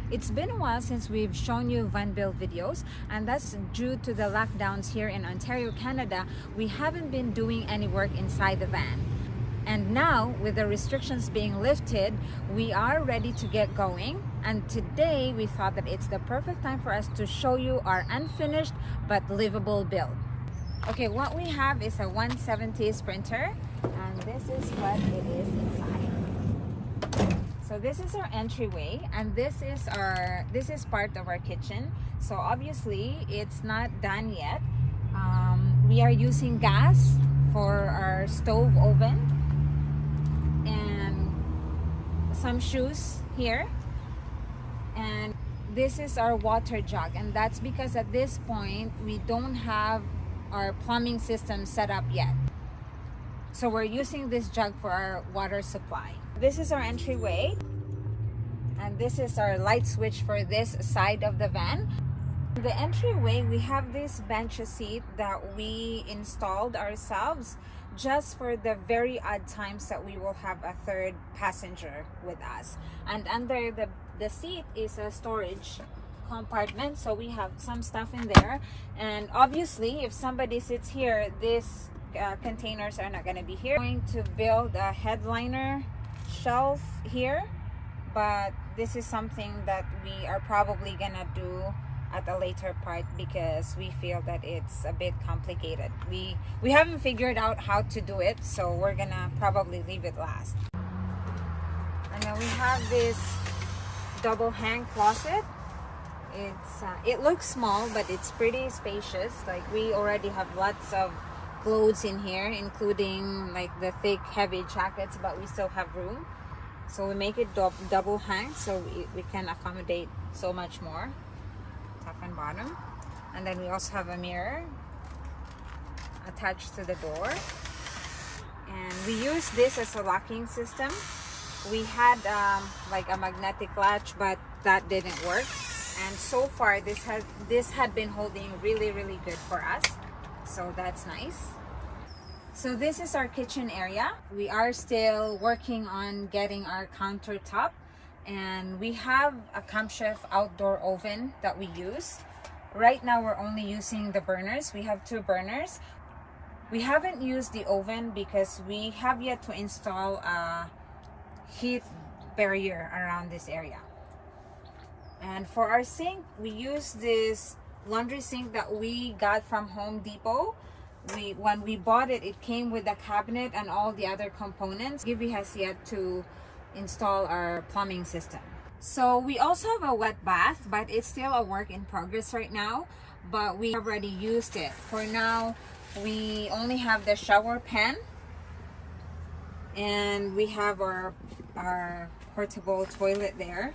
It's been a while since we've shown you van build videos, and that's due to the lockdowns here in Ontario, Canada. We haven't been doing any work inside the van. And now, with the restrictions being lifted, we are ready to get going. And today, we thought that it's the perfect time for us to show you our unfinished but livable build. Okay, what we have is a 170 Sprinter, and this is what it is inside. So this is our entryway, and this is part of our kitchen. So obviously it's not done yet. We are using gas for our stove oven and some shoes here, and this is our water jug, and that's because at this point we don't have our plumbing system set up yet. So we're using this jug for our water supply. This is our entryway, and this is our light switch for this side of the van. The entryway, we have this bench seat that we installed ourselves just for the very odd times that we will have a third passenger with us. And under the seat is a storage compartment, so we have some stuff in there. And obviously, if somebody sits here, these containers are not going to be here. We're going to build a headliner shelf here, but this is something that we are probably gonna do at a later part because we feel that it's a bit complicated. We haven't figured out how to do it, so we're gonna probably leave it last. And then we have this double hang closet. It looks small, but it's pretty spacious. Like, we already have lots of clothes in here, including like the thick heavy jackets, but we still have room, so we make it double hang so we can accommodate so much more, top and bottom. And then we also have a mirror attached to the door, and we use this as a locking system. We had like a magnetic latch, but that didn't work, and so far this had been holding really good for us, so that's nice. So this is our kitchen area. We are still working on getting our countertop, and we have a Camp Chef outdoor oven that we use. Right now we're only using the burners. We have 2 burners. We haven't used the oven because we have yet to install a heat barrier around this area. And for our sink, we use this laundry sink that we got from Home Depot. When we bought it, it came with a cabinet and all the other components. Gibby has yet to install our plumbing system. So we also have a wet bath, but it's still a work in progress right now, but we already used it. For now, we only have the shower pen, and we have our portable toilet there.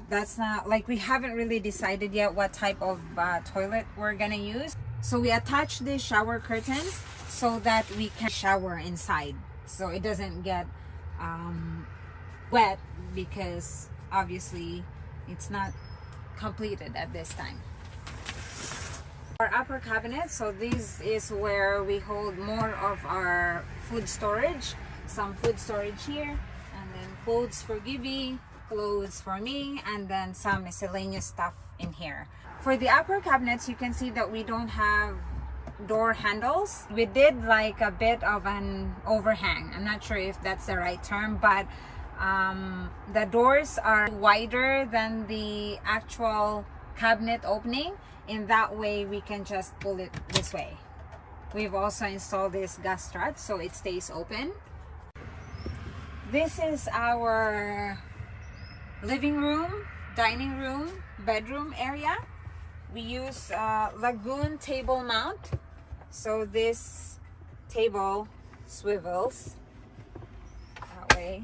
That's not, like, we haven't really decided yet what type of toilet we're gonna use. So we attach the shower curtains so that we can shower inside, so it doesn't get wet, because obviously it's not completed at this time. Our upper cabinet, so this is where we hold more of our food storage. Some food storage here, and then clothes for Gibby, clothes for me, and then some miscellaneous stuff in here. For the upper cabinets, you can see that we don't have door handles. We did like a bit of an overhang. I'm not sure if that's the right term, but the doors are wider than the actual cabinet opening. In that way, we can just pull it this way. We've also installed this gas strut so it stays open. This is our living room, dining room, bedroom area. We use Lagoon table mount, so this table swivels that way,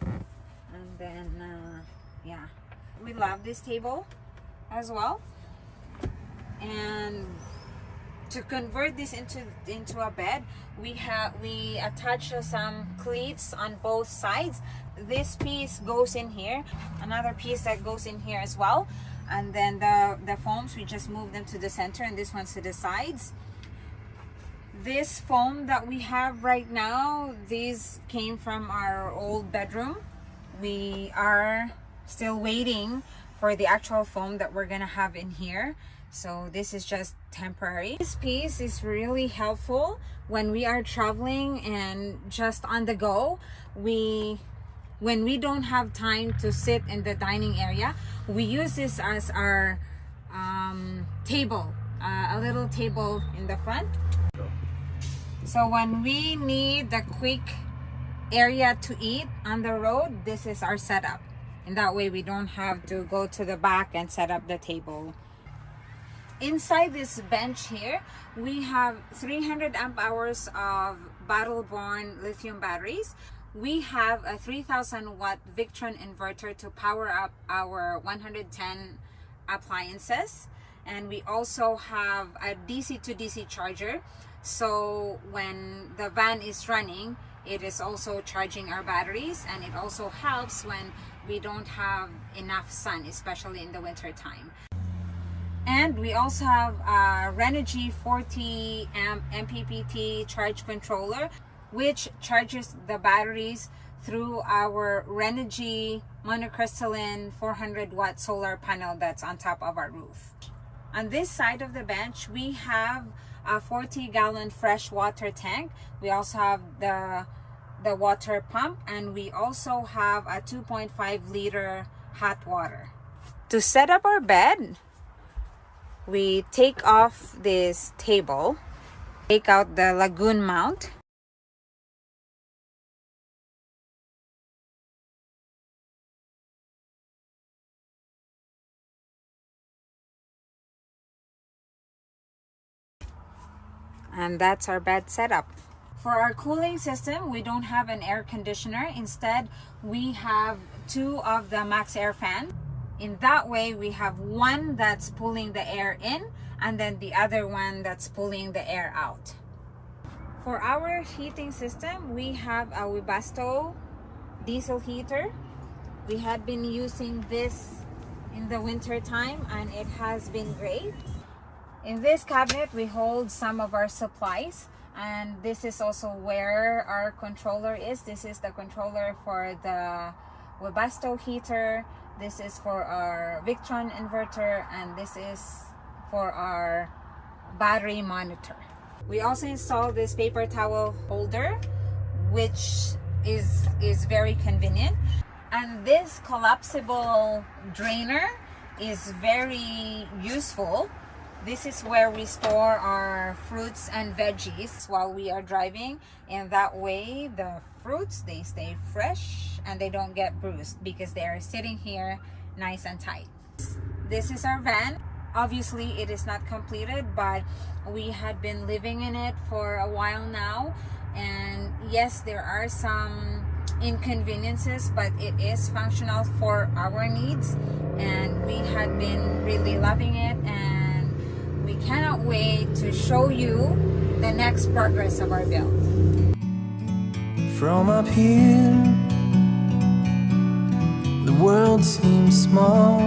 and then yeah, we love this table as well. And to convert this into a bed, we attach some cleats on both sides. This piece goes in here, another piece that goes in here as well, and then the foams, we just move them to the center, and this one's to the sides. This foam that we have right now, these came from our old bedroom. We are still waiting for the actual foam that we're gonna have in here. So this is just temporary. This piece is really helpful when we are traveling and just on the go. When we don't have time to sit in the dining area, we use this as our table, a little table in the front. So when we need the quick area to eat on the road, this is our setup. And that way we don't have to go to the back and set up the table. Inside this bench here, we have 300 amp hours of battle-born lithium batteries. We have a 3000 watt Victron inverter to power up our 110 appliances. And we also have a DC to DC charger. So when the van is running, it is also charging our batteries, and it also helps when we don't have enough sun, especially in the winter time. And we also have a Renogy 40 amp MPPT charge controller, which charges the batteries through our Renogy monocrystalline 400 watt solar panel that's on top of our roof. On this side of the bench, we have a 40-gallon fresh water tank. We also have the water pump, and we also have a 2.5 liter hot water. To set up our bed, we take off this table, take out the lagoon mount, and that's our bed setup. For our cooling system, we don't have an air conditioner. Instead, we have two of the Max Air fan. In that way, we have one that's pulling the air in, and then the other one that's pulling the air out. For our heating system, we have a Webasto diesel heater. We had been using this in the winter time, and it has been great. In this cabinet, we hold some of our supplies, and this is also where our controller is. This is the controller for the Webasto heater. This is for our Victron inverter, and this is for our battery monitor. We also installed this paper towel holder, which is very convenient. And this collapsible drainer is very useful. This is where we store our fruits and veggies while we are driving, and that way the fruits, they stay fresh and they don't get bruised because they are sitting here nice and tight. This is our van. Obviously it is not completed, but we had been living in it for a while now, and yes, there are some inconveniences, but it is functional for our needs, and we had been really loving it, and we cannot wait to show you the next progress of our build. From up here, the world seems small.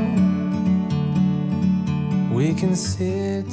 We can sit